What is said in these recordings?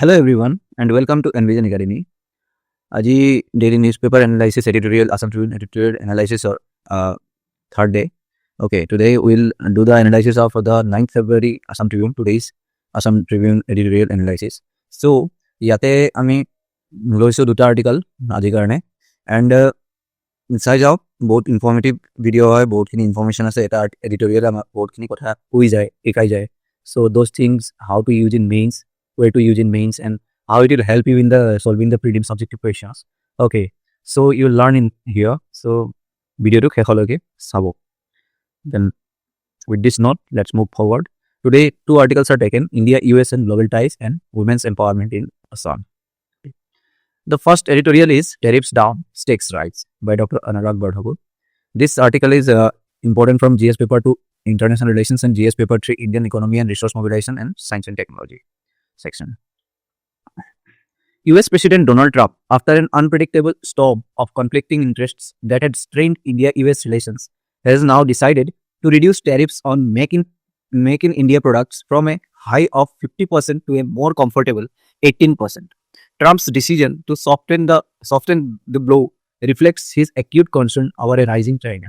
Hello everyone and welcome to Envision Academy. Aji daily newspaper analysis editorial Assam Tribune editorial analysis or third day. Okay, today we'll do the analysis of the 9th February Assam Tribune. Today's Assam Tribune editorial analysis. So yate ami loiso duta article aji karone and চাই যাওক বহুত informative ভিডিঅ' হয়, বহুতখিনি information আছে। এটা editorial আমাক বহুতখিনি কথা কৈ যায়, শিকাই যায়। চ' those things how to use in mains, where to use in mains, and how it will help you in the solving the prelims subjective questions. Okay, so you'll learn in here. So video to kekhologe sabo. Then with this note, let's move forward. Today, two articles are taken: India, US, and global ties, and women's empowerment in Assam. The first editorial is Tariffs Down, Stakes Rise by Dr. Anurag Bardhagur. This article is important from GS paper 2 International Relations and GS paper 3 Indian Economy and Resource Mobilization and Science and Technology section. US President Donald Trump, after an unpredictable storm of conflicting interests that had strained India-US relations, has now decided to reduce tariffs on make in India products from a high of 50% to a more comfortable 18%. Trump's decision to soften the blow reflects his acute concern over a rising China,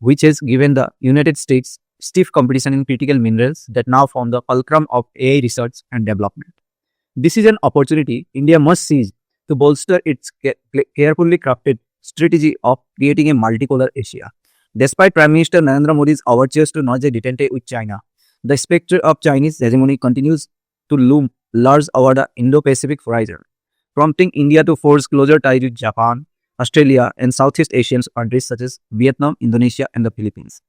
which has given the United States stiff competition in critical minerals that now form the fulcrum of AI research and development. This is an opportunity India must seize to bolster its carefully crafted strategy of creating a multipolar Asia. Despite Prime Minister Narendra Modi's overtures to notch a detente with China, the spectre of Chinese hegemony continues to loom large over the Indo-Pacific horizon, prompting India to forge closer ties with Japan, Australia, and Southeast Asian countries such as Vietnam, Indonesia, and the Philippines.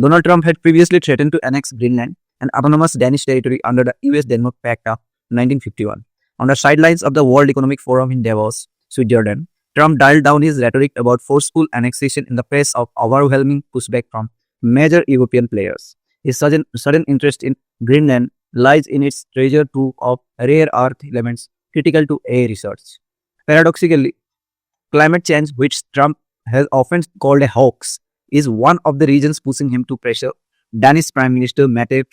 Donald Trump had previously threatened to annex Greenland, an autonomous Danish territory under the US-Denmark Pact of 1951. On the sidelines of the World Economic Forum in Davos, Switzerland, Trump dialed down his rhetoric about forceful annexation in the face of overwhelming pushback from major European players. His sudden interest in Greenland lies in its treasure trove of rare earth elements critical to AI research. Paradoxically, climate change, which Trump has often called a hoax, is one of the reasons pushing him to pressure Danish Prime Minister Mette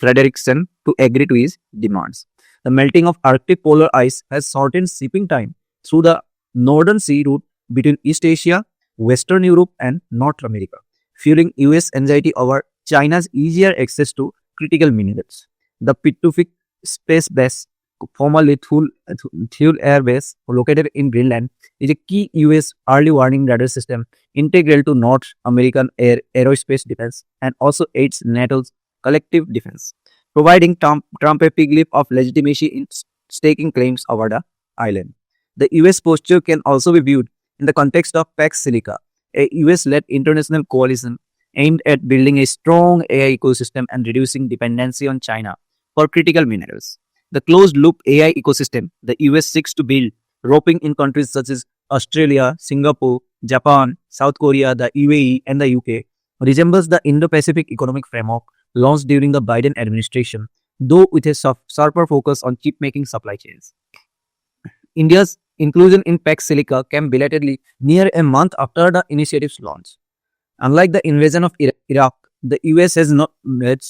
Frederiksen to agree to his demands. The melting of Arctic polar ice has shortened shipping time through the Northern Sea route between East Asia, Western Europe, and North America, fueling US anxiety over China's easier access to critical minerals. The Pitufik space base, formerly Thule Air Base, located in Greenland, is a key US early warning radar system integral to North American aerospace defense and also aids NATO's collective defense, providing Trump a big leap of legitimacy in staking claims over the island. The US posture can also be viewed in the context of PAX Silica, a US-led international coalition aimed at building a strong AI ecosystem and reducing dependency on China for critical minerals. The closed-loop AI ecosystem the US seeks to build, roping in countries such as Australia, Singapore, Japan, South Korea, the UAE, and the UK, resembles the Indo-Pacific economic framework launched during the Biden administration, though with a sharper focus on chip-making supply chains. India's inclusion in PAX Silica came belatedly near a month after the initiative's launch. Unlike the invasion of Iraq, the US has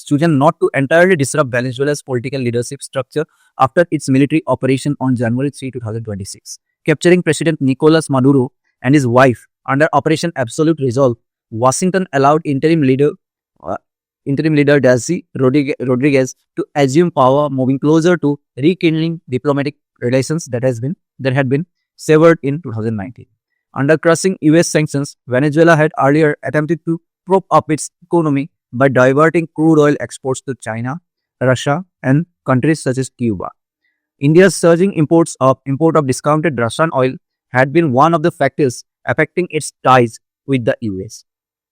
chosen not to entirely disrupt Venezuela's political leadership structure after its military operation on January 3, 2026. Capturing President Nicolas Maduro and his wife under Operation Absolute Resolve, Washington allowed interim leader Delcy Rodriguez to assume power, moving closer to rekindling diplomatic relations that had been severed in 2019. Under crushing US sanctions, Venezuela had earlier attempted to prop up its economy by diverting crude oil exports to China, Russia, and countries such as Cuba. India's surging import of discounted Russian oil had been one of the factors affecting its ties with the US.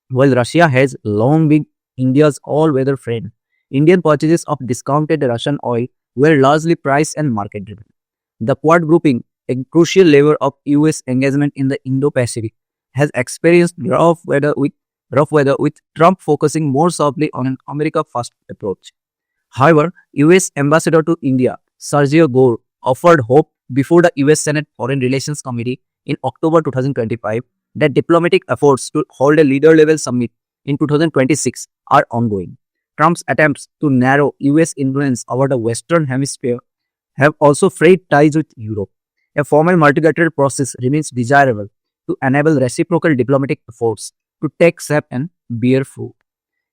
While Russia has long been India's all-weather friend, Indian purchases of discounted Russian oil were largely price and market-driven. The Quad grouping, a crucial lever of US engagement in the Indo-Pacific, has experienced rough weather with Trump focusing more sharply on an America-first approach. However, US Ambassador to India, Sergio Gore, offered hope before the US Senate Foreign Relations Committee in October 2025 that diplomatic efforts to hold a leader-level summit in 2026 are ongoing. Trump's attempts to narrow US influence over the Western Hemisphere have also frayed ties with Europe. A formal multilateral process remains desirable to enable reciprocal diplomatic efforts to take shape and bear fruit.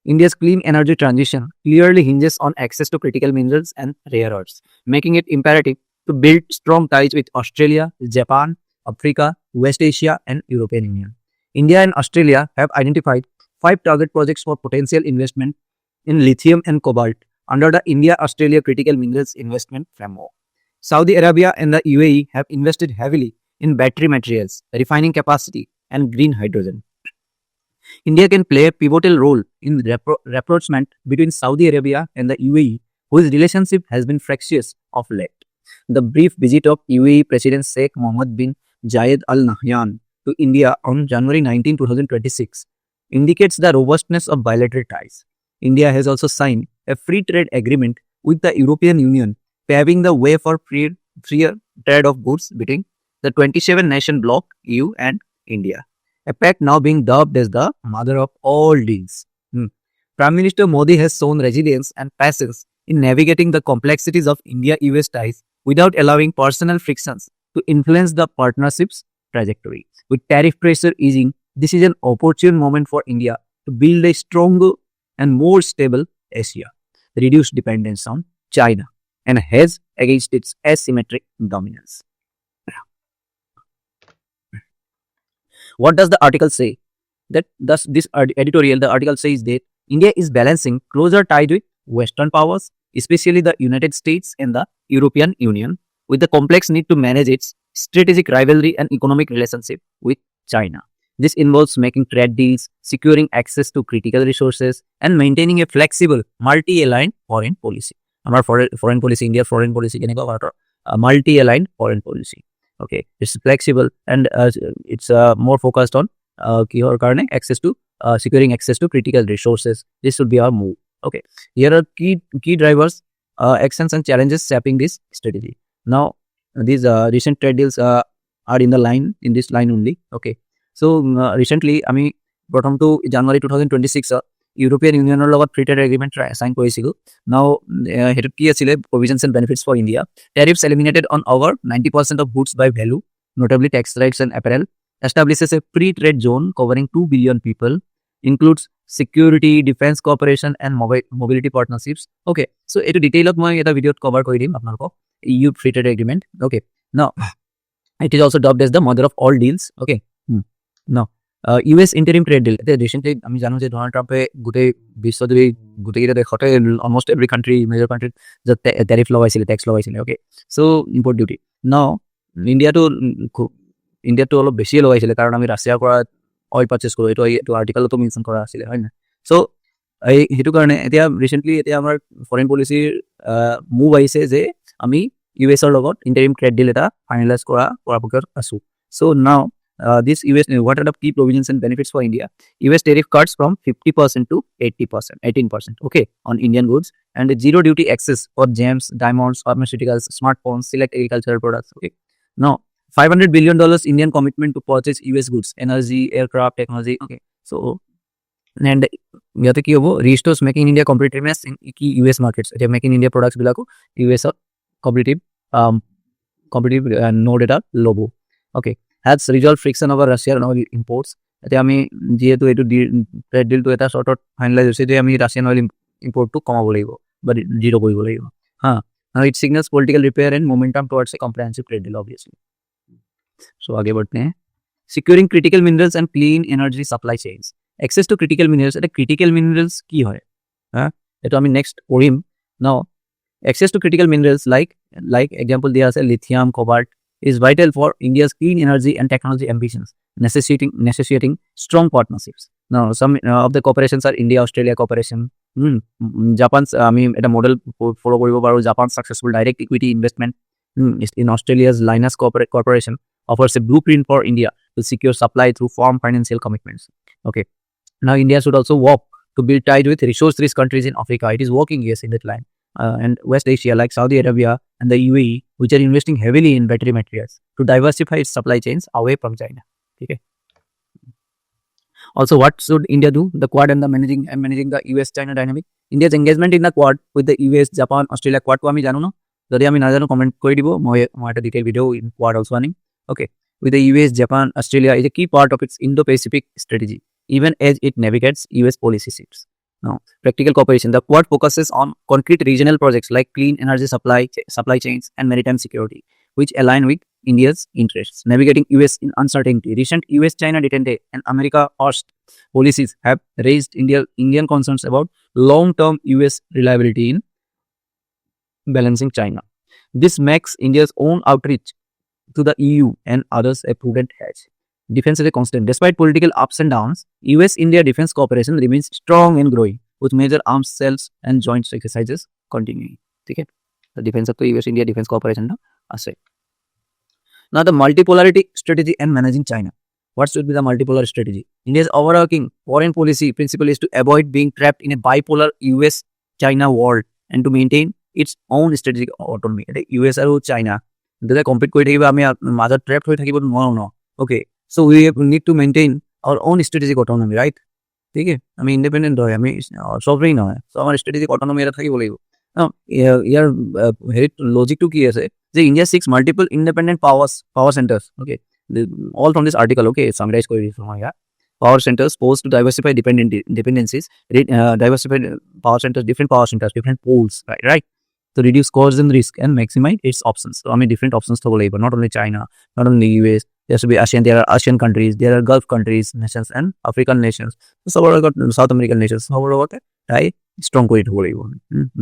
India's clean energy transition clearly hinges on access to critical minerals and rare earths, making it imperative to build strong ties with Australia, Japan, Africa, West Asia, and European Union. India and Australia have identified 5 target projects for potential investment in lithium and cobalt under the India-Australia Critical Minerals Investment Framework. Saudi Arabia and the UAE have invested heavily in battery materials, refining capacity, and green hydrogen. India can play a pivotal role in rapprochement between Saudi Arabia and the UAE, whose relationship has been fractious of late. The brief visit of UAE President Sheikh Mohammed bin Zayed Al Nahyan to India on January 19, 2026 indicates the robustness of bilateral ties. India has also signed a free trade agreement with the European Union, paving the way for freer trade of goods between the 27-nation bloc, EU, and India. A pact now being dubbed as the mother of all deals. Prime Minister Modi has shown resilience and patience in navigating the complexities of India-US ties without allowing personal frictions to influence the partnership's trajectory. With tariff pressure easing, this is an opportune moment for India to build a stronger and more stable Asia, reduce dependence on China, and hedge against its asymmetric dominance. What does the article say? That thus this editorial, the article says that India is balancing closer ties with Western powers, especially the United States and the European Union, with the complex need to manage its strategic rivalry and economic relationship with China. This involves making trade deals, securing access to critical resources, and maintaining a flexible, multi-aligned foreign policy. Our foreign policy, India's foreign policy, multi-aligned foreign policy. Okay, it's flexible and it's more focused on access to securing access to critical resources. This should be our move. Okay, here are key drivers, actions and challenges shaping this strategy. Now, these recent trade deals are in this line only. Okay, so recently, bottom to January 2026, European Union free trade agreement sign কৰিছিল. Now, হেতুত কি আছিলে provisions and benefits for India. Tariffs eliminated on over 90% of goods by value, notably textiles and apparel. Establishes a free trade zone covering 2 billion people. Includes security, defense cooperation, and mobility partnerships. Okay, so etu detail মই এটা ভিডিওত cover কৰি দিম আপোনালোকক EU free trade agreement. Okay, now it is also dubbed as the mother of all deals. Okay, now US interim trade deal. Recently আমি জানো যে Donald ট্ৰাম্পে গোটেই বিশ্বজুৰি গোটেইকেইটা দেশতে almost every country, major country যে tariff লগাইছিলে, tax লগাইছিলে. Okay, so import duty. Now ইণ্ডিয়াটো অলপ বেছিয়ে লগাইছিলে কাৰণ আমি ৰাছিয়াৰ পৰা অইল পাৰ্চেছ কৰোঁ, এইটো আৰ্টিকেলতো মেনশ্যন কৰা আছিলে, হয় নাই? চ' সেইটো কাৰণে এতিয়া ৰিচেণ্টলি আমাৰ ফৰেইন পলিচিৰ মুভ আহিছে যে আমি US-ৰ লগত ইণ্টাৰিম ট্ৰেড ডিল এটা ফাইনেলাইজ কৰাৰ পক্ষত আছোঁ. চ' নাও this US, what are the key provisions and benefits for India? US tariff cuts from 50% to 18%, okay, on Indian goods, and zero duty access for gems, diamonds, pharmaceuticals, smartphones, select agricultural products. Okay, now $500 billion Indian commitment to purchase US goods, energy, aircraft, technology. Okay, so and ইয়াতে কি হ'ব, restores making India competitiveness in key US markets. এতিয়া making India products বিলাকো US competitive node এটা ল'ব. Okay, has resolved friction over Russian oil imports. এতিয়া আমি যিহেতু এইটো ট্ৰেড ডিলটো এটা শৰ্টত ফাইনেলাইজ হৈছে যে আমি ৰাছিয়ান অইল ইম্পৰ্টটো কমাব লাগিব বা জিৰ' কৰিব লাগিব. Now it signals political repair and momentum towards a comprehensive trade deal, obviously. So आगे बढ़ते हैं. Securing critical minerals and clean energy supply chains. Access to critical minerals. এটা critical minerals কি হয়? এইটো আমি next পঢ়িম. Now access to critical minerals like example দিয়া আছে lithium, cobalt is vital for India's clean energy and technology ambitions, necessitating strong partnerships. Now some of the corporations are India-Australia cooperation. Japan's এটা model follow কৰিব পাৰো. Japan's successful direct equity investment in Australia's Linus Corporation offers a blueprint for India to secure supply through firm financial commitments. Okay, now India should also work to build ties with resource-rich countries in Africa. It is working, yes, in that line. And West Asia like Saudi Arabia and the UAE, which are investing heavily in battery materials to diversify its supply chains away from China. Okay. Also, what should India do? The Quad and the managing the US-China dynamic. India's engagement in the Quad with the US, Japan, Australia Quad ko ami jano no. যদি আমি নাজানো comment কৰি দিব, মই এটা detail video in Quad also আনিম। ওকে, with the US, Japan, Australia is a key part of its Indo-Pacific strategy, even as it navigates US policy shifts. Now, practical cooperation. The Quad focuses on concrete regional projects like clean energy supply chains and maritime security, which align with India's interests. Navigating US in uncertainty. Recent US-China detente and America-first policies have raised Indian concerns about long-term US reliability in balancing China. This makes India's own outreach to the EU and others a prudent hedge. Defense is a constant. Despite political ups and downs, US-India defense cooperation remains strong and growing, with major arms sales and joint exercises continuing. Okay? The defense of the US-India defense cooperation is. Now, the multipolarity strategy and managing China. What should be the multipolar strategy? India's overarching foreign policy principle is to avoid being trapped in a bipolar US-China world and to maintain its own strategic autonomy. US আৰু China যেতিয়া compete কৰি থাকিব, আমি মাজত ট্ৰেপ হৈ থাকিব নোৱাৰো ন। Okay, so' we need to maintain our own strategic autonomy, right? ঠিক আছে, আমি ইণ্ডিপেণ্ডেণ্ট হয়, আমি চভৰেইন নহয়, চ' আমাৰ ষ্ট্ৰেটেজিক অট'নমি এটা থাকিব লাগিব। ইয়াৰ হেৰিত লজিকটো কি আছে যে India six multiple independent power centres, okay, all from this article, okay, summarize কৰি দিছোঁ মই ইয়াত। Power centers posed to diversify dependencies, diversify power centers, different poles, right? To reduce costs and risk and maximize its options. So, I mean, different options to labor, not only China, not only US, there has to be ASEAN, there are ASEAN countries, there are Gulf countries, nations, and African nations. So, South American nations, so, right? Strong কৰি থ'ব লাগিব,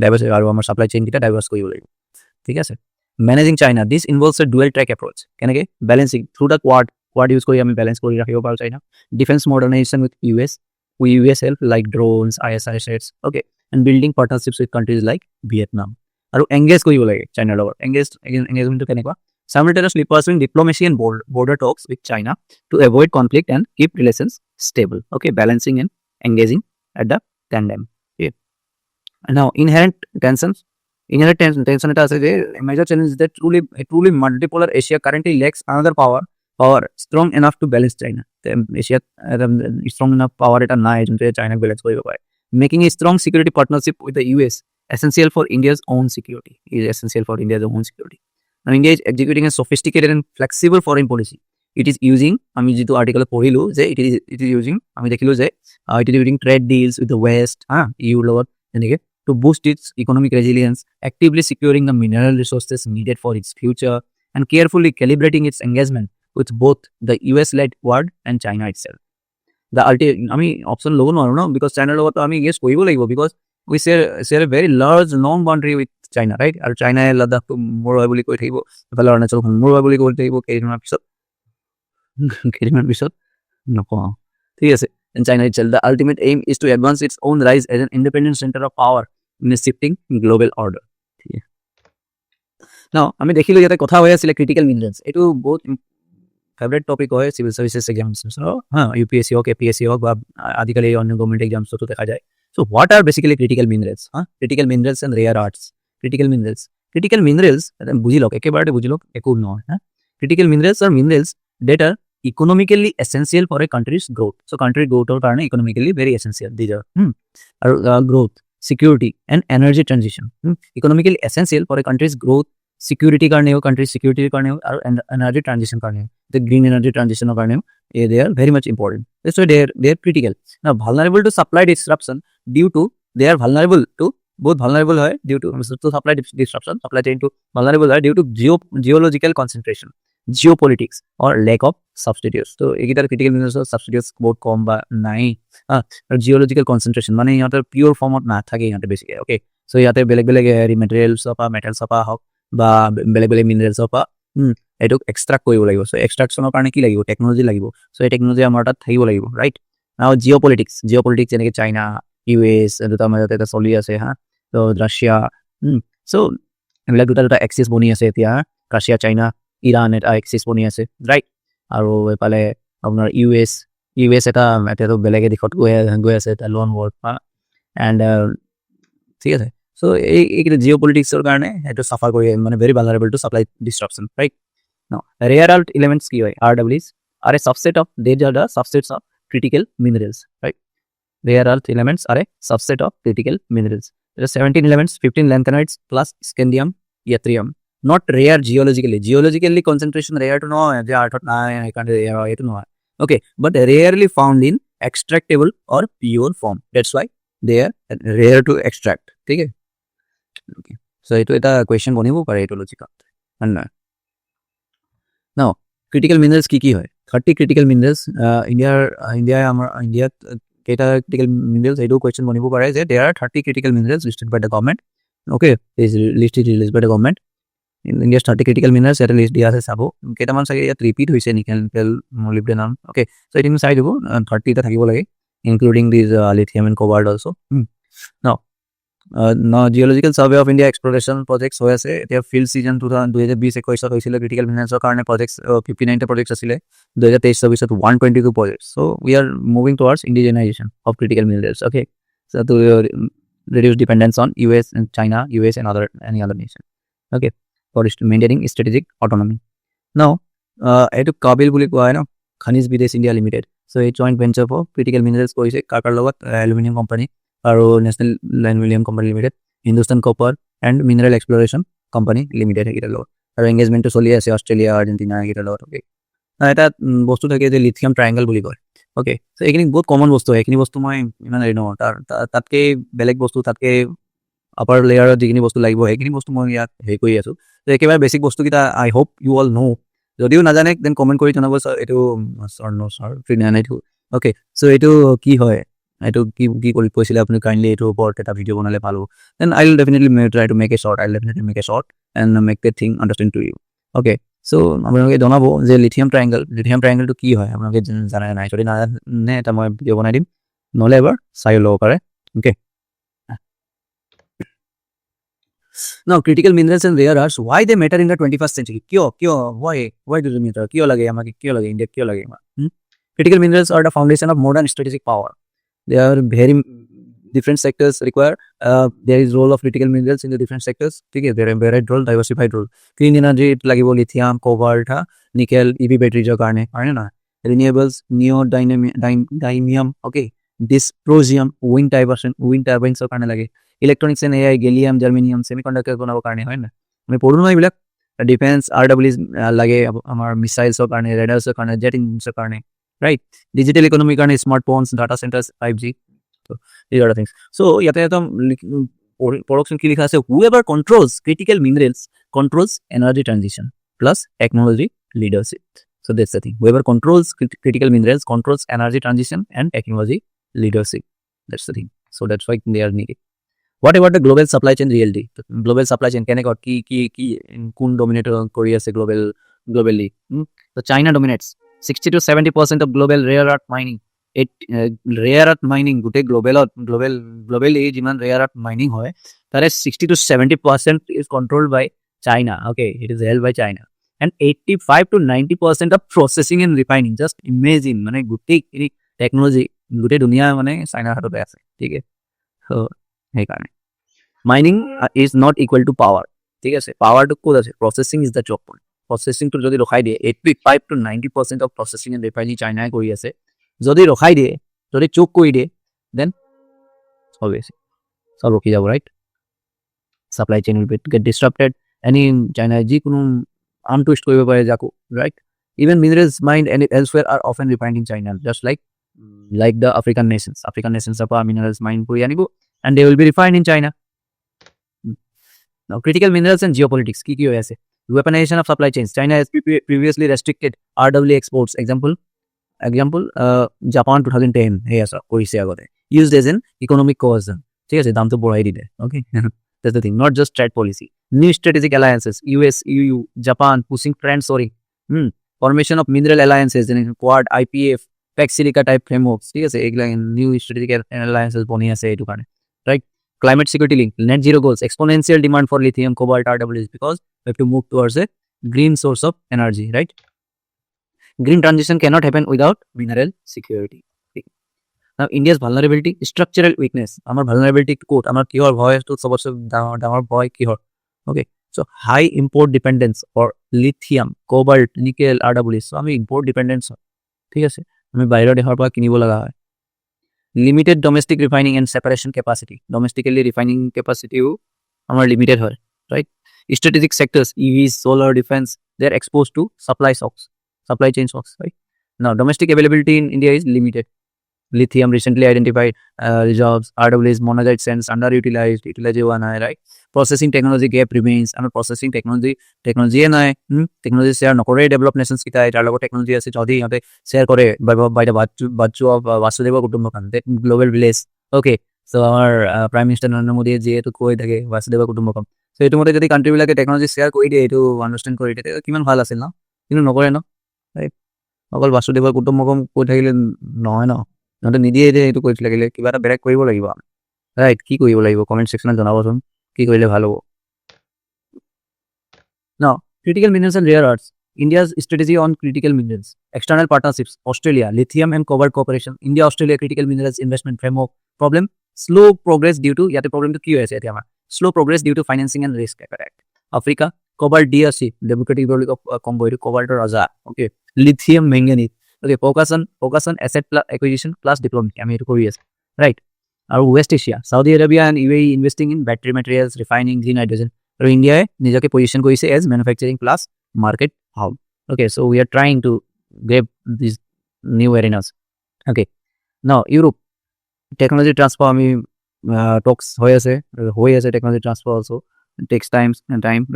diversify আৰু আমাৰ supply chain কেইটা diverse কৰিব লাগিব, ঠিক আছে। Managing China, this involves a dual track approach, কেনেকৈ balancing through the quad use কৰি আমি balance কৰি ৰাখিব পাৰোঁ China, defense modernization with US help like drones, ISR sets, okay, and building partnerships with countries like Vietnam. আৰু engage কৰিব লাগে চাইনাৰ লগত। এংগেজমেণ্টটো কেনেকুৱা? Simultaneously pursuing diplomacy and border talks with China to avoid conflict and keep relations stable. Okay, balancing and engaging at the tandem. Okay. And now inherent tension এটা আছে যে major challenge is that truly multipolar Asia currently lacks another power strong enough to balance China. Asia strong enough power এটা নাই যোনটো চাইনাক balance কৰিব পাৰে। Making a strong security partnership with the US essential for India's own security. Now, India is executing a sophisticated and flexible foreign policy. It is using, আমি যিটো article পঢ়িলোঁ যে it is using, আমি দেখিলোঁ যে it is using trade deals with the West, EU লগত এনেকৈ to boost its economic resilience, actively securing the mineral resources needed for its future, and carefully calibrating its engagement with both the US-led Quad and China itself. আমি option ল'ব নোৱাৰোঁ ন, because চাইনাৰ লগতো আমি yes কৰিব লাগিব, because we share a very large long boundary with China, right? আৰু চাইনাই লাডাখটো মোৰ হয় বুলি কৈ থাকিব, এফালে অৰুণাচলখন মোৰ হয় বুলি কৈ থাকিব কেইদিনমানৰ পিছত নকওঁ, ঠিক আছে। And China itself, the ultimate aim is to advance its own rise as an independent center of power in a shifting global order. Now, আমি দেখিলোঁ ইয়াতে কথা হৈ আছিলে ক্ৰিটিকেল মিনাৰেলছ। এইটো বহুত ফেভৰেট টপিক হয় চিভিল চাৰ্ভিচেছ এক্সামিনেশ্যন, UPSC হওক, APSC হওক, বা আজিকালি অন্য গভৰ্ণমেণ্ট এক্সামছতো দেখা যায়। So, what are basically critical minerals? Critical minerals and rare earths. Critical minerals, বুজি লওক, একেবাৰতে বুজি লওক, একো নহয়। Critical minerals are minerals that are economically essential for a country's growth. So, country growthৰ কাৰণে economically very essential. These are আৰু growth, security and energy transition. Economically essential for a country's growth, security কাৰণেও, country's security কাৰণেও, আৰু energy transition কাৰণেও, the green energy transition কাৰণেও, they are very much important. That's why they are critical. Now, vulnerable to supply disruption due to, they are vulnerable to, both vulnerable হয় due to supply disruption, supply chain to vulnerable হয় due to geological concentration, geopolitics or lack of substitutes. So, এইকেইটাৰ critical minerals substitutes বহুত কম বা নাই। আৰু geological concentration মানে ইহঁতৰ পিয়ৰ ফৰ্মত নাথাকে ইহঁতে বেছিকৈ, অ'কে। চ' ইয়াতে বেলেগ হেৰি মেটেৰিয়েলছৰ পৰা, মেটেলছৰ পৰা হওক বা বেলেগ মিনাৰেলছৰ পৰা এইটোক এক্সট্ৰাক্ট কৰিব লাগিব। চ' এক্সট্ৰাকশ্যনৰ কাৰণে কি লাগিব? টেকনলজি লাগিব। চ' এই টেকনলজি আমাৰ তাত থাকিব লাগিব, ৰাইট? আৰু জিঅ'পলিটিক্স যেনেকৈ চাইনা, US দুটাৰ মাজতে এটা চলি আছে, ত' ৰাছিয়া, চ' এইবিলাক দুটা এক্সিছ বনি আছে এতিয়া, ৰাছিয়া, চাইনা, ইৰাণ এটা এক্সিছ বনি আছে, ৰাইট? আৰু এইফালে আপোনাৰ US এটা এতিয়াতো বেলেগ দিশত গৈ আছে, এটা লোন ৱৰ্ল্ড, এণ্ড ঠিক আছে। চ' এইকেইটা জিঅ'পলিটিক্সৰ কাৰণে সেইটো চাফাৰ কৰি মানে very vulnerable to supply disruption, right? Now, rare earth elements কি হয়? RWs are a subset of, they are the subsets of critical minerals, right? Rare earth elements are a subset of critical minerals. There are 17 elements, 15 lanthanides plus scandium yttrium. Not rare geologically. Geologically concentration rare to know the art of I can't rare to know. Okay, but rarely found in extractable or pure form. That's why they are rare to extract. Okay. Okay. So it is a question bonibo pare eto logical. And now critical minerals ki hoy? 30 critical minerals India কেটা critical minerals eto question bonibo pare je there are 30 critical minerals listed by the government. Okay, this list is released by the government. In India's 30 critical minerals at least dia ase sabo ketaman sage yat repeat hoise nickel molybdenum. Okay, so it inside 30 ta thakibo lage including these lithium and cobalt also. Now geological survey of India exploration projects hoy ase etia field season 2020-21 hoisile critical minerals karone projects 59 ta projects asile 2023-24 122 projects. So we are moving towards indigenization of critical minerals. Okay, so to reduce dependence on US and China, US and any other nation. Okay, for maintaining strategic autonomy. Now etu Kabil buli koa hai na Khaniz Bidesh India Limited. So a joint venture for critical minerals koise Kakar logot aluminum company aro National Aluminum Company Limited, Hindustan Copper and Mineral Exploration Company Limited ekita logot aro engagement to choli ase Australia Argentina ekita logot. Okay, এটা বস্তু থাকে যে lithium triangle বুলি কয়. ওকে, so এইখিনি বহুত common বস্তু হয়, এইখিনি বস্তু মই ইমান হেৰি নহয়, তাতকে বেলেগ বস্তু তাতকে আপাৰ লেয়াৰত যিখিনি বস্তু লাগিব সেইখিনি বস্তু মই ইয়াত হেৰি কৰি আছোঁ. তো একেবাৰে বেছিক বস্তুকেইটা I hope you all know, যদিও নাজানে দেন কমেণ্ট কৰি জনাব এইটো ফ্ৰী নাইটো. অ'কে, চ' এইটো কি হয়, এইটো কি কৰি কৈছিলে আপুনি, কাইণ্ডলি এইটোৰ ওপৰত এটা ভিডিঅ' বনালে ভাল হ'ব. Then I will definitely try to make a short, and make the thing understand to you. Okay, so' আপোনালোকে জনাব যে লিথিয়াম ট্ৰায়েংগলটো কি হয়, আপোনালোকে জানে নাই, যদি নাজানে এটা মই ভিডিঅ' বনাই দিম, নহ'লে এবাৰ চাই ল'ব পাৰে. Okay, now critical minerals and rare earths, why they matter in the 21st century? Why do they matter? Kyo lage amake, kyo lage India, kyo lage critical minerals are the foundation of modern strategic power. They are very different sectors require there is role of critical minerals in the different sectors. Okay, there are varied role, diversified role. Clean energy lagibo lithium, cobalt, nickel, EV battery jo karne are na. Renewables, neodymium, okay, dysprosium, wind turbines jo karne lage. Electronics and AI, gallium, germanium, semiconductors bonabo karne hoy na. Ami poru na ibilak defense RWs lage amar missiles jo karne, radars jo karne, jet engines jo karne, right? Digital economy karne, smartphones, data centers, 5G. So these are the things. So yate production ki likha ase, whoever controls critical minerals controls energy transition plus technology leadership. So that's the thing, whoever controls critical minerals controls energy transition and technology leadership. That's the thing. So that's why they are needed. What about the global supply chain reality? Global supply chain kene got ki kun dominate kori ase globally. So China dominates 60 to 70% of global rare earth mining. Rare earth mining gote globally jiman rare earth mining hoy tare 60 to 70% is controlled by China. Okay, it is held by China, and 85 to 90% of processing and refining. Just imagine, mane gote technology gote dunia mane China hatote ase. ठीक है, so সেইকাৰণে mining is not equal to power. ঠিক আছে, পাৱাৰটো ক'ত আছে, processing is the choke point. প্ৰচেছিংটো যদি ৰখাই দিয়ে 85 to 90% of processing and refining চাইনাই কৰি আছে. যদি ৰখাই দিয়ে, যদি চোক কৰি দিয়ে, দেন চব ৰখি যাব, right? Supply chain will get disrupted. Any চাইনাই যিকোনো আনটুইষ্ট কৰিব পাৰে যাকো, right? Even minerals mined and elsewhere are often refined in China, just like the African নেশ্যনছৰ পৰা মিনাৰেলছ মাইণ্ড কৰি আনিব and they will be refined in China. Now critical minerals and geopolitics ki hoy ase, weaponization of supply chains. China has previously restricted RW exports. Example Japan 2010 hey asa koise agote used as an economic coercion. ঠিক আছে, দাম তো বঢ়াই দিলে. Okay, that's the thing, not just trade policy. New strategic alliances, US, EU, Japan pushing friendshoring, formation of mineral alliances in Quad, IPF, PEC silica type frameworks. ঠিক আছে, এগুলা new strategic alliances বনি আছে এইটো কাৰণে, right? Climate security link, net zero goals, exponential demand for lithium, cobalt, RWs, because we have to move towards a green source of energy, right? Green transition cannot happen without mineral security. Now India's vulnerability, structural weakness. Amar vulnerability quote, amar kihor bhoy to sobose damar bhoy kihor. Okay, so high import dependence for lithium, cobalt, nickel, RWs. So ami import dependence, ঠিক আছে, আমি বাহিৰৰ দেশৰ পৰা কিনিব লগা হয়. Limited domestic refining and separation capacity. Domestically refining capacity our limited হয়, right? Strategic sectors, EVs, solar, defense, they're exposed to supply chain shocks, right? Now, domestic availability in India is limited. Lithium recently identified reserves, RWAs, monazite sands underutilized, utilized right? Processing technology gap remains. And processing technology নাই technology share নকৰে develop nations kita এটাৰ লগত technology আছে যদি ইহঁতে share কৰে by the virtue of Vasudeva Kutumbakam, that global village. Okay, so our Prime Minister Narendra Modi যিহেতু কৈ থাকে Vasudeva Kutumbakam, so এইটো মতে যদি কাণ্ট্ৰি বিলাকে technology share কৰি দিয়ে, এইটো understand কৰি দিয়ে, কিমান ভাল আছিল ন, কিন্তু নকৰে ন, right? অকল Vasudeva Kutumbakam কৈ থাকিলে নহয় ন, নহ'লে নিদিয়ে যে এইটো কৰি লাগিলে কিবা এটা বেলেগ কৰিব লাগিব, ৰাইট? কি কৰিব লাগিব কমেণ্ট ছেকশ্যনত জনাবচোন, কি কৰিলে ভাল হ'ব। Now, critical minerals and rare earths. India's strategy on critical minerals. External partnerships. Australia, lithium and cobalt cooperation. India-Australia critical minerals investment framework. Problem, slow progress due to, ইয়াতে problem to কি হৈছে এতিয়া আমাৰ? Slow progress due to financing and risk appetite. Africa, cobalt DRC, Democratic Republic of Congo, cobalt raja. Okay, lithium manganese. Okay, focus on asset acquisition plus diplomacy. আমি এইটো কৰি আছো, right? আৰু West Asia, Saudi Arabia and UAE investing in battery materials, refining, green hydrogen. আৰু ইণ্ডিয়াই নিজকে position কৰিছে as manufacturing plus market hub. Okay, so' we are trying to grab this new arenas. Okay, now Europe technology transfer আমি talks হৈ আছে technology transfer also' takes time,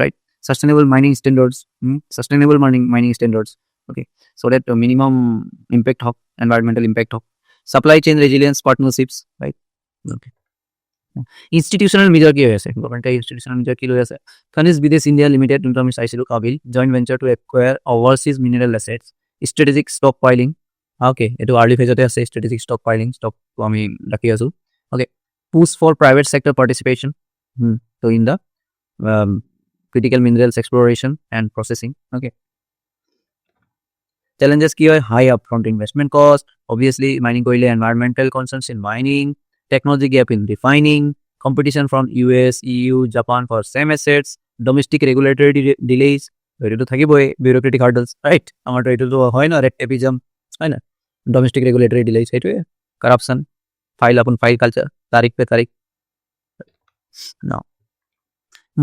right? Sustainable mining standards, okay, so that minimum impact হওক, environmental impact হওক, supply chain resilience partnerships, right? Okay. Institutional measure কি হৈ আছে? গভৰ্ণমেণ্টে institutional measure কি লৈ আছে? খনিজ বিদেশ ইণ্ডিয়া লিমিটেড, যোনটো আমি চাইছিলোঁ KABIL, joint venture to acquire overseas mineral assets, strategic stock piling, okay, এইটো আৰ্লি ফেজতে আছে, ষ্ট্ৰেটেজিক ষ্টক পাইলিং, ষ্টকটো আমি ৰাখি আছোঁ। Okay, push for private sector participation ত' in the critical minerals exploration and processing. Okay, challenges কি হয়? High up front investment cost, obviously mining কৰিলে environmental concerns in mining, technology gap in refining, competition from US, EU, Japan for same assets, domestic regulatory delays, এইটো থাকিবই, bureaucratic hurdles, right? আমাৰতো এইটোতো হয় ন, red tapeism, হয় না? Domestic regulatory delays, সেইটোৱে corruption, file upon file culture, তাৰিখ পে তাৰিখ। Now,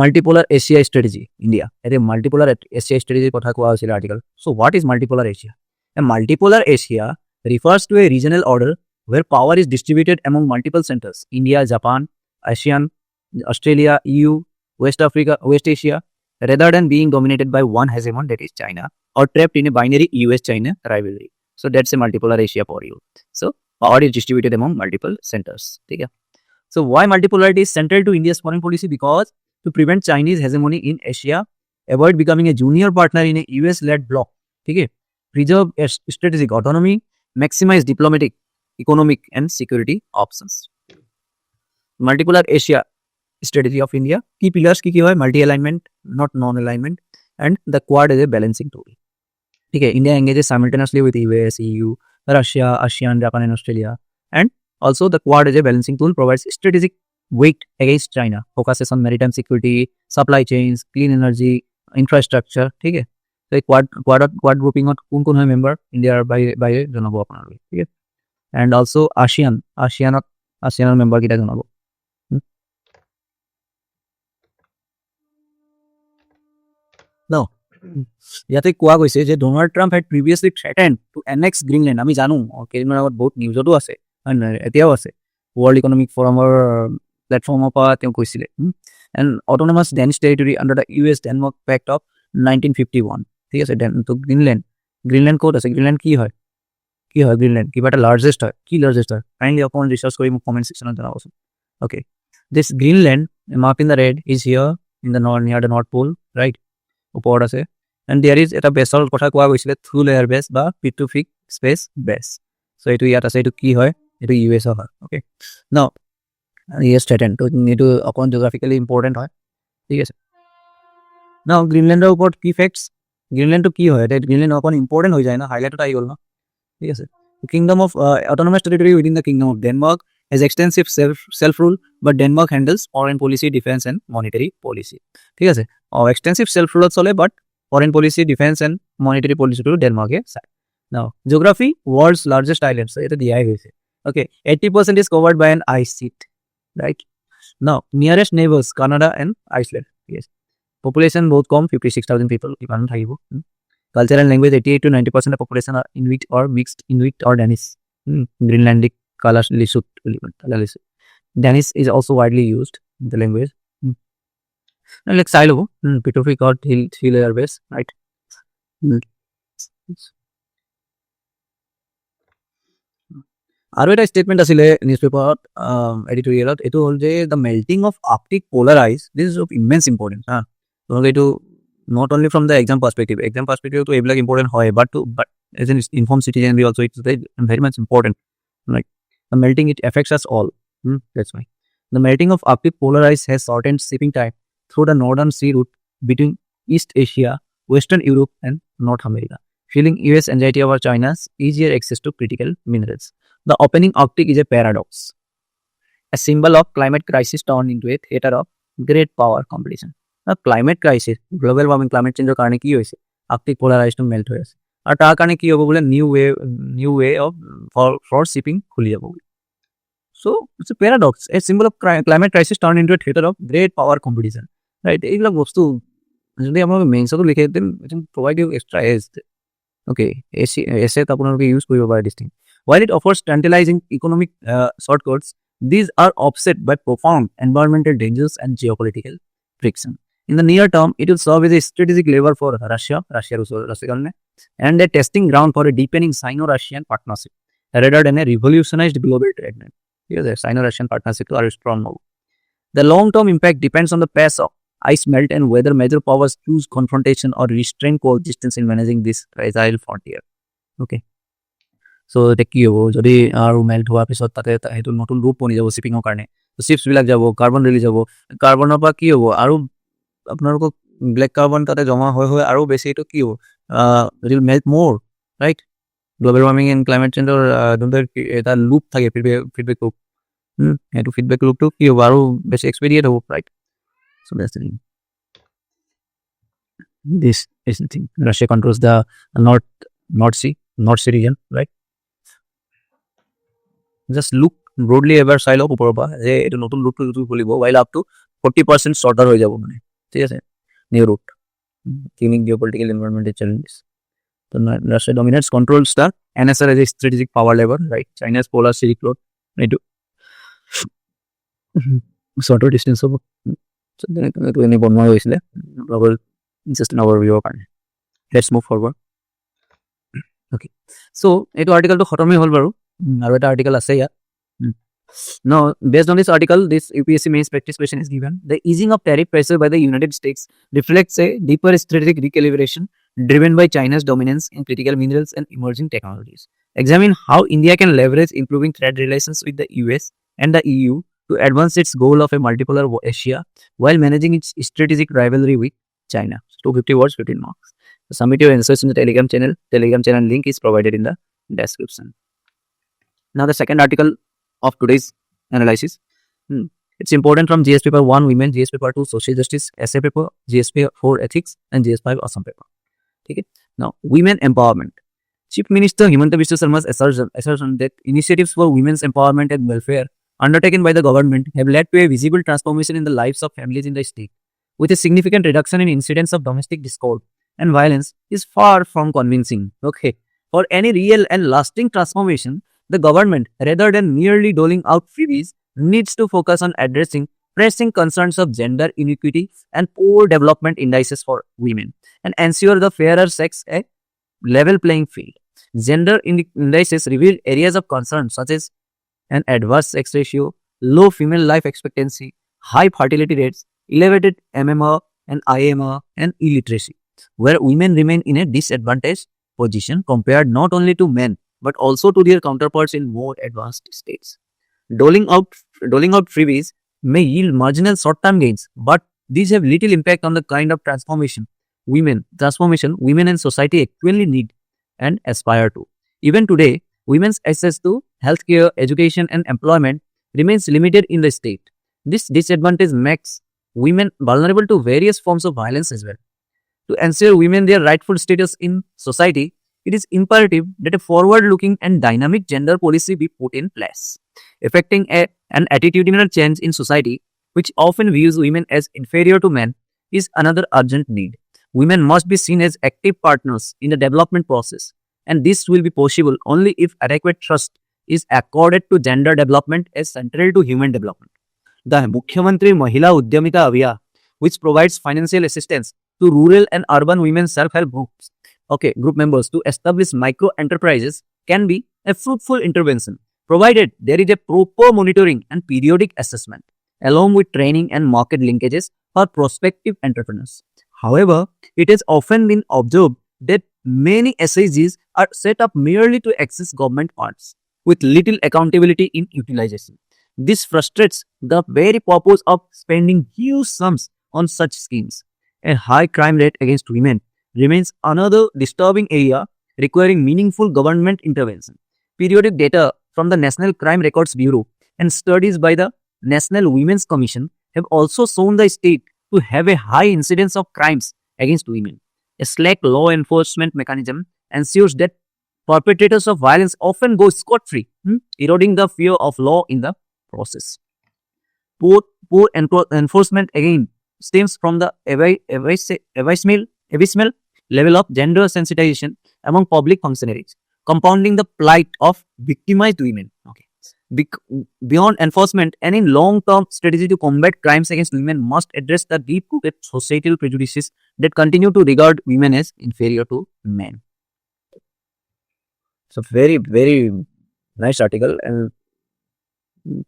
multipolar Asia strategy, India, এতিয়া multipolar Asia strategy কথা কোৱা হৈছিল article. So what is multipolar Asia? A multipolar Asia refers to a regional order where power is distributed among multiple centers: India, Japan, ASEAN, Australia, EU, West Africa, West Asia, rather than being dominated by one hegemon, that is China, or trapped in a binary US-China rivalry. So that's a multipolar Asia for you. So power is distributed among multiple centers. Okay? So why multipolarity is central to India's foreign policy? Because to prevent Chinese hegemony in Asia, avoid becoming a junior partner in a US-led bloc, okay? Preserve strategic autonomy, maximize diplomatic, economic and security options. Multipolar Asia strategy of India, key pillars ki hoy? Multi-alignment, not non-alignment, and the Quad is a balancing tool. Okay, India engages simultaneously with US, EU, Russia, ASEAN, Japan and Australia, and also the Quad is a balancing tool, provides strategic weight against China, focuses on maritime security, supply chains, clean energy, infrastructure. Okay, so quad grouping of কোন হয় member India বাইরে জনাব আপোনালোকে, ঠিক আছে? And also ASEAN member kita জনাব। Now, ইয়াতে কোৱা গৈছে যে Donald Trump had previously threatened to annex Greenland. আমি জানো, কেইদিনমান আগত বহুত নিউজতো আছে, এতিয়াও আছে, ৱৰ্ল্ড ইকনমিক ফৰামৰ প্লেটফৰ্মৰ পৰা তেওঁ কৈছিলে। And autonomous Danish territory under the US-Denmark Pact of 1951, ঠিক আছে? তো গ্ৰীণলেণ্ড ক'ত আছে? গ্ৰীণলেণ্ড কি হয় গ্ৰীণলেণ্ড? কিবা এটা লাৰ্জেষ্ট হয়, কি লাৰ্জেষ্ট হয়? কাইণ্ডলি অকণমান ৰিচাৰ্চ কৰি মোক কমেণ্ট ছেকশ্যনত জনাবচোন। অ'কে, দিছ Greenland marked in the red is here in the near the North Pole, right? ওপৰত আছে। এণ্ড দেয়াৰ ইজ এটা বেছৰ কথা কোৱা গৈছিলে, থ্ৰু লেয়াৰ বেছ বা পিট্ৰোফিক স্পেচ বেছ। চ' এইটো ইয়াত আছে, এইটো কি হয়? এইটো US হয়। অ'কে, ন US থ্ৰেটেন, তো এইটো অকণমান জিঅ'গ্ৰাফিকেলি ইম্পৰ্টেণ্ট হয়, ঠিক আছে? ন গ্ৰীণলেণ্ডৰ ওপৰত কি ফেক্টছ? গ্ৰীণলেণ্ডটো কি হয়? এতিয়া গ্ৰীণলেণ্ড অকণ ইম্পৰ্টেণ্ট হৈ যায় ন, হাইলাইটত আহি গ'ল ন, ঠিক আছে? Kingdom of autonomous territory within the kingdom of Denmark has extensive self-rule, but Denmark handles foreign policy, defense and monetary policy. ঠিক আছে? Extensive self-rule চলে, but foreign policy, defense and monetary policy to Denmark side. Now, geography, world's largest island. So, এটা দিয়াই গৈছে। Okay, 80% is covered by an ice sheet, right? Now, nearest neighbors, Canada and Iceland. Yes. Population বহুত কম 56,000 people ইমান থাকিব Culture and language 88 to 90% of population are Inuit or mixed Inuit or Danish Greenlandic Kalaallisut Danish is also widely used in the language like silo Pituffik or hill air base right আৰু এটা statement আছিলে নিউজপেপাৰত এডিটৰিয়েলত এইটো হ'ল যে the melting of Arctic polar ice this is of immense important তোমালোকে এইটো not only from the exam পাৰ্চপেক্টিভটো এইবিলাক ইম্পৰ্টেণ্ট হয় but as an inform citizen be also it's very much important like the melting it affects us all that's why the melting of Arctic polar ice has shortened shipping time through the northern sea route between East Asia, Western Europe and North America, fueling US anxiety over China's easier access to critical minerals. The opening Arctic is a paradox, a symbol of climate crisis turned into a theater of great power competition. The climate crisis, global warming, climate change karone ki hoise Arctic polar ice to melt hoye ase ar tar karone ki hobo bole new way of for shipping khuli jabo. So it's a paradox, a symbol of climate crisis turned into a theater of great power competition, right? এইবিলাক বস্তু যদি আপোনালোকে মেইনছতো লিখে দেন provide you extra edge. Okay, essay আপোনালোকে use কৰিব পাৰে this thing. While it offers tantalizing economic shortcuts, these are offset by profound environmental dangers and geopolitical friction. In the near term, it will serve as a strategic lever for Russia, and a testing ground for a deepening Sino-Russian partnership, rather than a revolutionized global trade net. Yes, the Sino-Russian partnership are strong now. The long-term impact depends on the pace of ice melt and whether major powers choose confrontation or restrain coexistence in managing this fragile frontier. Okay. So এতিয়া কি হ'ব যদি আৰু melt হোৱাৰ পিছত তাতে সেইটো নতুন ৰূপ বনি যাব শ্বিপিঙৰ কাৰণে চিপছবিলাক যাব কাৰ্বন ৰিলিজ হ'ব কাৰ্বনৰ পৰা কি হ'ব আৰু আপোনালোকক ব্লেক কাৰ্বন তাতে জমা হৈ আৰু বেছি এইটো কি হ'ব will melt more right global warming and climate চেঞ্জৰ যোনটো এটা লুপ থাকে ফিডবেক লুপ সেইটো ফিডবেক লুপটো কি হ'ব আৰু বেছি এক্সপেডিয়েট হ'ব right so' that's the thing this is the thing Russia controls the north sea region right just look broadly ever চাই লওক ওপৰৰ পৰা যে এইটো নতুন ৰুটটো যিটো খুলিব while up to 40% shorter হৈ যাব মানে ঠিক আছে new root giving geopolitical environmental challenges so Russia dominates controls the NSR as a strategic power lever right China's polar Silk Road এইটো shorter distance হ'ব so এইটো এনে বনোৱা হৈছিলে just an overview কাৰণে let's move forward okay so এইটো আৰ্টিকেলটো খতমেই হ'ল বাৰু আৰু এটা আৰ্টিকেল আছে ইয়াত Now, based on this article, this APSC mains practice question is given. The easing of tariff pressure by the United States reflects a deeper strategic recalibration driven by China's dominance in critical minerals and emerging technologies. Examine how India can leverage improving trade relations with the US and the EU to advance its goal of a multipolar Asia while managing its strategic rivalry with China. 250 words, 15 marks. So submit your answers in the Telegram channel. Telegram channel link is provided in the description. Now, the second article of today's analysis. It's important from GS paper 1 women, GS paper 2 social justice, essay paper, GS paper 4 ethics and GS 5 Assam paper. Okay. Now women empowerment. Chief Minister Himanta Biswa Sarma's assertion that initiatives for women's empowerment and welfare undertaken by the government have led to a visible transformation in the lives of families in the state, with a significant reduction in incidents of domestic discord and violence is far from convincing. Okay. For any real and lasting transformation, the government, rather than merely doling out freebies, needs to focus on addressing pressing concerns of gender inequity and poor development indices for women and ensure the fairer sex a level playing field. Gender indices reveal areas of concern such as an adverse sex ratio, low female life expectancy, high fertility rates, elevated MMR and IMR and illiteracy, where women remain in a disadvantaged position compared not only to men but also to their counterparts in more advanced states. Doling out freebies may yield marginal short-term gains, but these have little impact on the kind of transformation women and society actually need and aspire to. Even today, women's access to healthcare, education, and employment remains limited in the state. This disadvantage makes women vulnerable to various forms of violence as well. To ensure women their rightful status in society, it is imperative that a forward-looking and dynamic gender policy be put in place, effecting an attitudinal change in society which often views women as inferior to men is another urgent need. Women must be seen as active partners in the development process, and this will be possible only if adequate trust is accorded to gender development as central to human development. The Mukhyamantri Mahila Udyamita Abhiyan, which provides financial assistance to rural and urban women self-help groups, group members to establish micro enterprises, can be a fruitful intervention, provided there is a proper monitoring and periodic assessment, along with training and market linkages for prospective entrepreneurs. However, it has often been observed that many SIGs are set up merely to access government funds, with little accountability in utilization. This frustrates the very purpose of spending huge sums on such schemes. A high crime rate against women remains another disturbing area requiring meaningful government intervention. Periodic data from the National Crime Records Bureau and studies by the National Women's Commission have also shown the state to have a high incidence of crimes against women. A slack law enforcement mechanism ensures that perpetrators of violence often go scot-free, eroding the fear of law in the process. Poor enforcement again stems from the abysmal level of gender sensitization among public functionaries, compounding the plight of victimized women. Beyond enforcement, any long-term strategy to combat crimes against women must address the deep-rooted societal prejudices that continue to regard women as inferior to men. So very, very nice article, and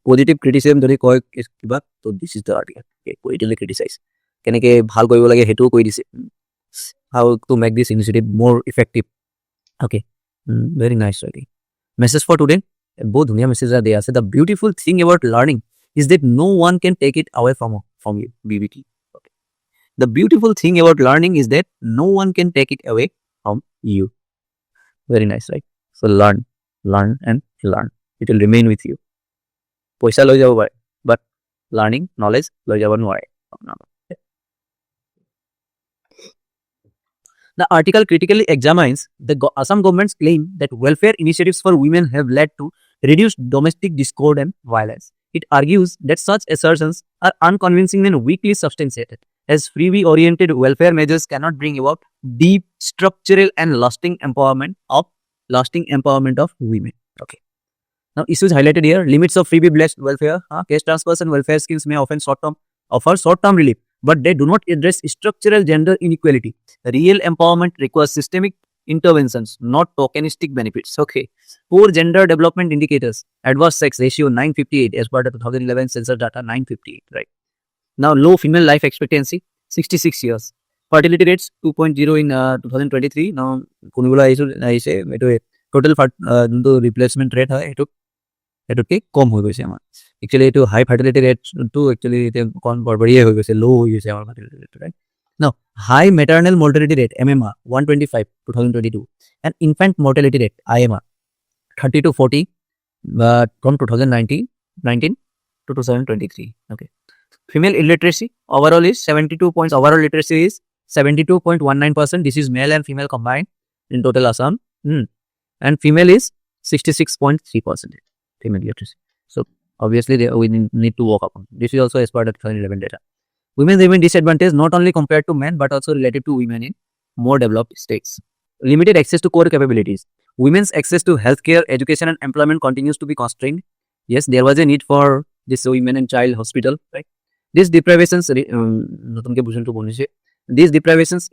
positive criticism যদি কয় কিবা তো this is the article. Positively criticize. কেনেকে ভাল কৰিব লাগে হেতুও কৈ দিছে. How to make this initiative more effective. Okay. Very nice writing. Message for today. Both dhuniya messages are there. So the beautiful thing about learning is that no one can take it away from you. BBT. Okay. The beautiful thing about learning is that no one can take it away from you. Very nice, right? So learn and learn. It will remain with you. Poisa loi jabo pare, but learning, knowledge loi jabo nware. The article critically examines the Assam government's claim that welfare initiatives for women have led to reduced domestic discord and violence. It argues that such assertions are unconvincing and weakly substantiated, as freebie-oriented welfare measures cannot bring about deep, structural and lasting empowerment of women. Okay. Now, issues highlighted here: limits of freebie-blessed welfare. Cash transfers and welfare schemes may offer short-term relief, but they do not address structural gender inequality. Real empowerment requires systemic interventions, not tokenistic benefits. Okay. Poor gender development indicators. Adverse sex ratio 958 as per the 2011 census data 958. Right. Now, low female life expectancy 66 years. Fertility rates 2.0 in 2023. Now, total replacement rate এটোকে কম হৈ গৈছে আমাৰ actually এটো high fertility rate to actually এতে কোন বৰবৰিয়ে হৈ গৈছে low হৈ গৈছে আমাৰ fertility rate right now high maternal mortality rate MMR 125 2022 and infant mortality rate IMR 30 to 40 from 2019 to 2023. Okay. Female illiteracy overall is 72 points. Overall literacy is 72.19%. This is male and female combined in total Assam. And female is 66.3%. Female literacy. So obviously we need to work upon. This is also as part of 2011 data. Women remain disadvantaged not only compared to men but also relative to women in more developed states. Limited access to core capabilities. Women's access to healthcare, education and employment continues to be constrained. Yes, there was a need for this women and child hospital, right? These deprivations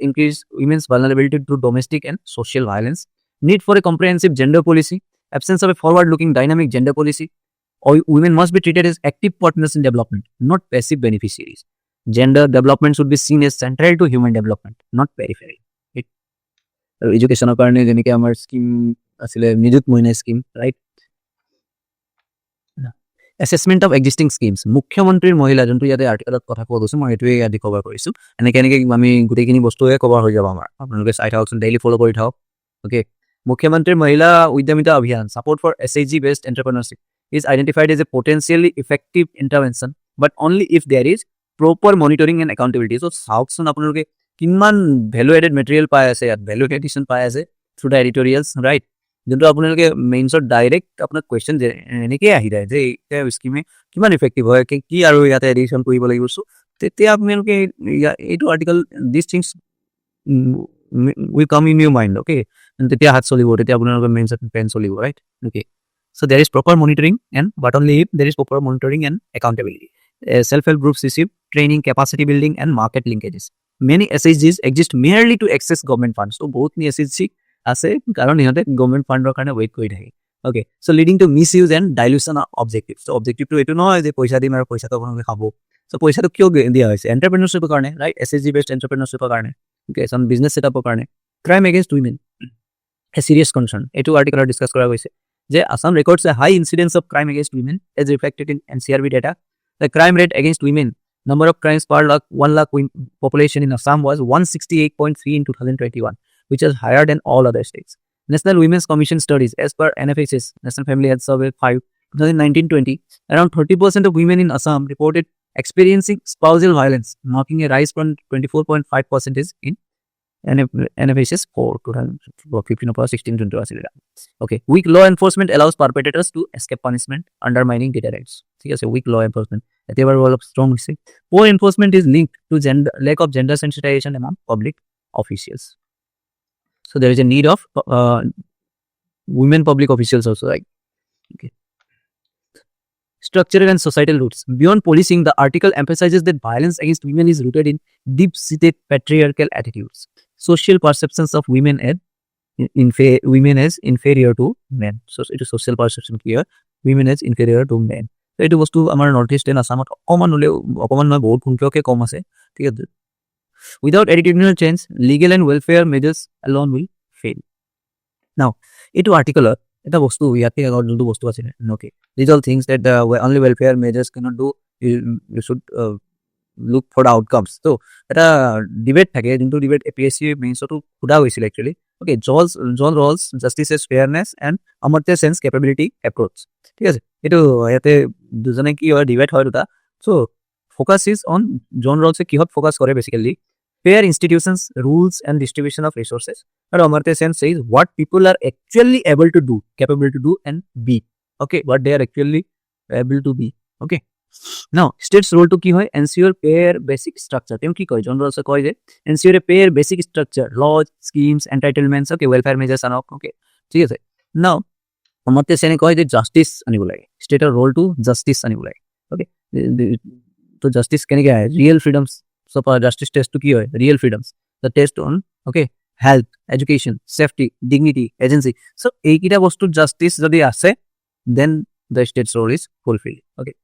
increase women's vulnerability to domestic and social violence. Need for a comprehensive gender policy. Absence of a forward-looking dynamic gender policy. Women must be treated as active partners in development, not passive beneficiaries. Gender development should be seen as central to human development, not peripheral. Education karone jenike amar scheme asile nijut moina scheme, right? Assessment of existing schemes. Mukhyamantrir Mahila jontu yate article kotha kowa goisu moi etue adi cover korisu. Eneke ami gutei kini bostu cover hoi jabo amar. Apnaloke sai thakson daily follow kori thak. Okay. Mukhyamantrir Mahila Udyamita Abhiyan support for SHG based entrepreneurship is identified as a potentially effective intervention, but only if there is proper monitoring and accountability. So saukson apnaloke কিমান value aided material পাই আছে ইয়াত value addition পাই আছে through the এডিটৰিয়েলছ right যোনটো আপোনালোকে মেইনছত direct আপোনাক question এনেকৈ আহি যায় যে এই স্কিমে কিমান ইফেক্টিভ হয় কি আৰু ইয়াতে এডিশ্যন কৰিব লাগিব তেতিয়া আপোনালোকে এইটো আৰ্টিকল দিছ things will come in your mind, okay? তেতিয়া হাত চলিব, তেতিয়া আপোনালোকৰ মেইন পেন চলিব, right? Okay. So there is proper monitoring, and but only if there is proper monitoring and accountability. Self-help groups receive training, capacity building, and market linkages. Many SHGs exist merely to access government funds. So both ni SHG আছে কাৰণ ইহঁতে government fundৰ কাৰণে wait কৰি থাকে. Okay. So leading to misuse and dilution of objectives. So objective to এইটো নহয় যে পইচা দিম আৰু পইচাটো আপোনালোকে খাব. So পইচাটো কিয় দিয়া হৈছে? এণ্টাৰপ্ৰেনাৰশ্বিপৰ কাৰণে, right? SHG based এণ্টাৰপ্ৰেনাৰশ্বিপৰ কাৰণে. Okay, some business setup karne. Crime against women, a serious concern. এইটো article discuss কৰা গৈছে যে Assam records a high incidence of crime against women as reflected in NCRB data. The crime rate against women, number of crimes per 1 lakh population in Assam was 168.3 in 2021, which is higher than all other states. National Women's Commission studies, as per NFHS, National Family Health Survey 5, 2019-20, around 30% of women in Assam reported experiencing spousal violence, marking a rise from 24.5% in NFHS 4, 2015 or 16. Okay, weak law enforcement allows perpetrators to escape punishment, undermining deterrence. See, as a weak law enforcement, they were all strong. Poor enforcement is linked to lack of gender sensitization among public officials. So there is a need of women public officials also, right? Okay. Structural and societal roots. Beyond policing, the article emphasizes that violence against women is rooted in deep-seated patriarchal attitudes, social perceptions of women as inferior to men. So it is social perception here, women as inferior to men. So it was to our northeast and Assam without editorial change, legal and welfare measures alone will fail. Now, it article এটা বস্তু ইয়াতে আগৰ যোনটো বস্তু আছে okay, these all things that the only welfare measures cannot do, you should look for the outcomes. So এটা debate থাকে, যোনটো debate APSC Mains তো খুদা হৈছিল actually. Okay, John Rawls justice as fairness and Amartya Sen's capability approach. ঠিক আছে, এইটো ইয়াতে দুজনে কি হয় ডিবেট হয় দুটা. So focus is on John Rawls কিহত focus কৰে basically fair institutions, rules and distribution of resources. And Amartya Sen says what people are actually able to do, capable to do and be. Okay, what they are actually able to be. Okay. Now, state's role to ki hoy ensure fair basic structure. Tem ki koy John Rawls koy je ensure fair basic structure, laws, schemes, entitlements, okay, welfare measures and okay. ঠিক আছে. Now, Amartya Sen koy je justice anibo lage. State role to justice anibo lage. Okay. So justice keneke aaye real freedoms. So justice test to ki hoy real freedoms. The test on okay health, education, safety, dignity, agency. So ekita bostu justice jodi ase then the state's role is fulfilled. Okay.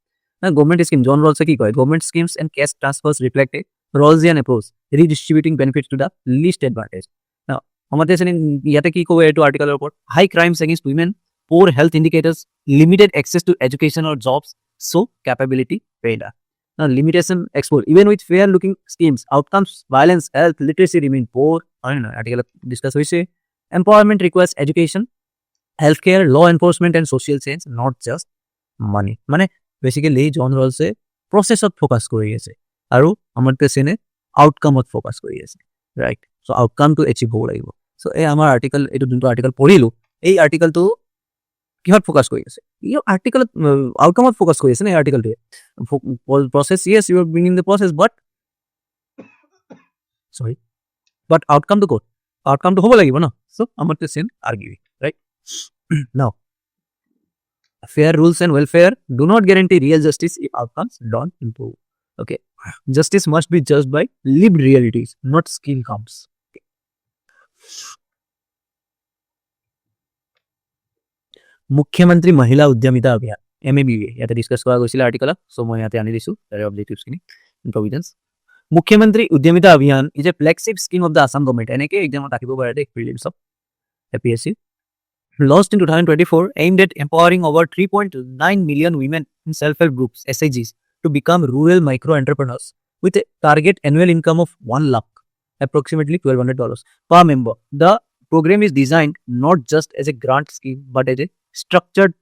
Now government scheme John Rawls ki koy government schemes and cash transfers reflect a Rawlsian approach, redistributing benefits to the least advantaged. Now Amartya Sen yate ki koy to article report high crimes against women, poor health indicators, limited access to education or jobs, so capability failure. Now limitation export even with fair looking schemes, outcomes, violence, health, literacy remain poor. Article discuss hoise empowerment requires education, healthcare, law enforcement and social change, not just money. Mane basically John Rawls process of focus kori ase aru Amartya Sen outcome of focus kori ase, right? So outcome to achieve hobo lagibo. So ei amar article etu dunto article porilu ei article to কিহত focus কৰি আছে এই আৰ্টিকলত আউটকামত focus কৰি আছে না এই আৰ্টিকলটোৱে process, yes you are bringing the process but outcome to code outcome to হ'ব লাগিব না so Amartya Sen argue, right? Now fair rules and welfare do not guarantee real justice if outcomes don't improve. Okay, justice must be judged by lived realities, not skill counts. Okay. মুখ্যমন্ত্ৰী মহিলা উদ্যমিতা অভিযান MABA ইয়াতে discuss কৰা গৈছিল আৰ্টিকলত so মই ইয়াতে আনি দিছো তাৰে অবজেক্টিভস খিনি Providence Mukhyamantri Udyamita Abhiyan is a flagship scheme of the Assam government এনেকে এক্সামত ৰাখিব পাৰে দেই prelims of APSC launched in 2024 aimed at empowering over 3.9 million women in self-help groups SHGs to become rural micro entrepreneurs with a target annual income of 1 lakh approximately $1,200 per member. The program is designed not just as a grant scheme but as a structured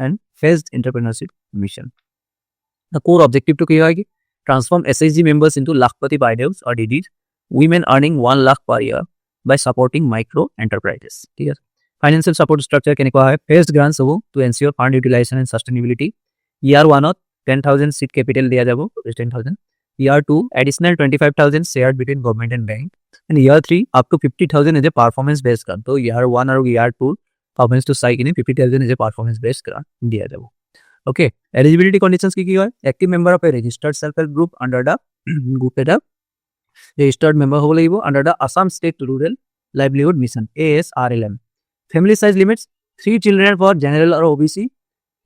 and phased entrepreneurship mission. The core objective to transform SHG members into lakhpati widows or DDs, women earning 1 lakh per year by supporting micro enterprises. Financial support structure phased grants to ensure fund utilization and sustainability. Year 1 10,000 seed capital diya jabo 10,000. Year 2, additional 25,000 shared between government and bank. And year 3, up to 50,000 is a performance based grant. So year 1 or year 2, performance to psych in 50,000 is a performance based grant. Dia jabo. Okay. Eligibility conditions ki hoy? Active member of a registered self-help group under the group eta registered member hobo lagibo under the Assam State Rural Livelihood Mission ASRLM. Family size limits 3 children for general or OBC,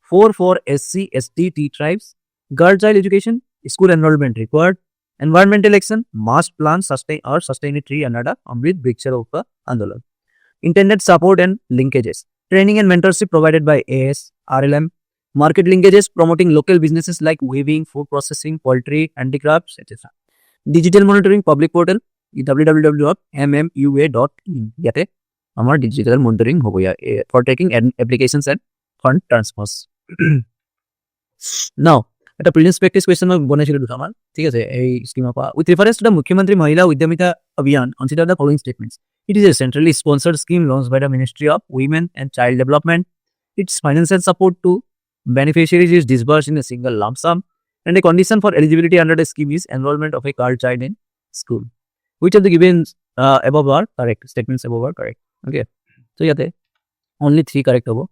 4 for SC, ST, T tribes. Girl child education, school enrollment required. Environmental action, must plan, sustain or sustain a tree under the Amrit Vriksharopa Andolan. Intended support and linkages. Training and mentorship provided by ASRLM. Market linkages promoting local businesses like weaving, food processing, poultry, handicrafts, etc. Digital monitoring public portal www.mmua.in. Yate our digital monitoring hobo ya for taking applications and fund transfers. Now, এটা prelims practice question মই বনাইছিল দুটামান ঠিক আছে এই স্কিমৰ পৰা with reference to the মুখ্যমন্ত্ৰী Mahila Udyamita Abhiyan consider the following statements it is a centrally sponsored scheme launched by the ministry of women and child development its financial support to beneficiaries is disbursed in a single lump sum and a condition for eligibility under the scheme is enrollment of a girl child in school. Which of the given above are correct? Statements above are correct. Okay, so yate only 3 correct hobo.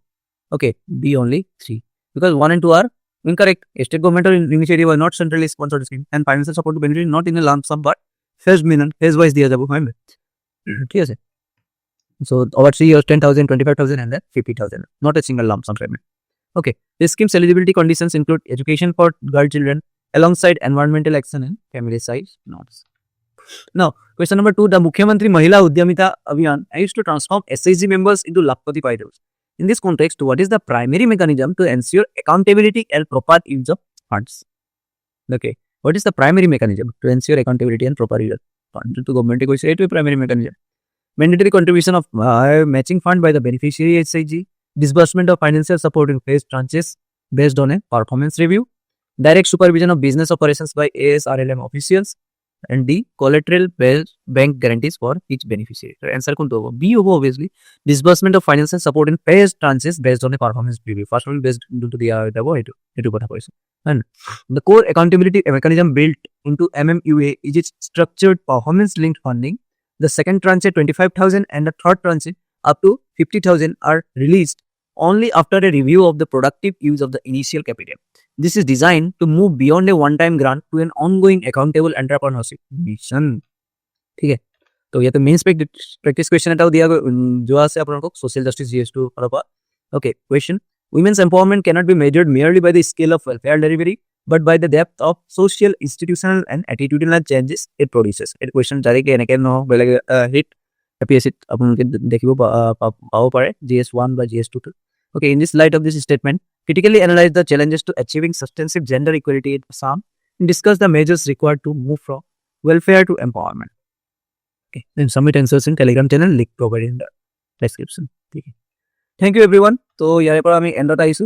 Okay, B only 3 because 1 and 2 are incorrect. A state government or initiative are not centrally sponsored scheme and financial support to beneficiary not in a lump sum but phase wise diya jabo hoy ঠিক আছে. So over 3 years 10,000, 25,000 and then 50,000, not a single lump sum payment. Okay, this scheme's eligibility conditions include education for girl children alongside environmental action and family size norms. Now, question number 2, the Mukhyamantri Mahila Udyamita Abhiyan aims to transform SHG members into Lakpati Paidals. In this context, what is the primary mechanism to ensure accountability and proper use of funds? Okay, what is the primary mechanism to ensure accountability and proper use of funds? To government ko say to primary mechanism. Mandatory contribution of matching fund by the beneficiary SHG. Disbursement of financial support in phased tranches based on a performance review, direct supervision of business operations by ASRLM officials, and D, collateral based bank guarantees for each beneficiary. So answer kunto hobo? B hobo obviously. Disbursement of financial support in phased tranches based on a performance review. First one based into the etu kotha koisu. And the core accountability mechanism built into MMUA is its structured performance linked funding. The second tranche 25,000 and the third tranche up to 50,000 are released only after a review of the productive use of the initial capital. This is designed to move beyond a one-time grant to an ongoing accountable entrepreneurship mission. ठीक है, तो ये तो mains practice question एटाও দিয়া जो আছে আপোনালোকক social justice GS2 ফালৰ পৰা. Okay, question: women's empowerment cannot be measured merely by the scale of welfare delivery but by the depth of social, institutional and attitudinal changes it produces. এই question direct এনেকে ন বেলেগ hit APSC আপোনালোকে দেখিব পাব পাৰে GS1 বা GS2. Okay, in this light of this statement, critically analyze the challenges to achieving substantive gender equality in Assam and discuss the measures required to move from welfare to empowerment. Okay, then submit answers in Telegram channel, link provided in the description. Okay. Thank you everyone. So, yare par ami end ot aisu.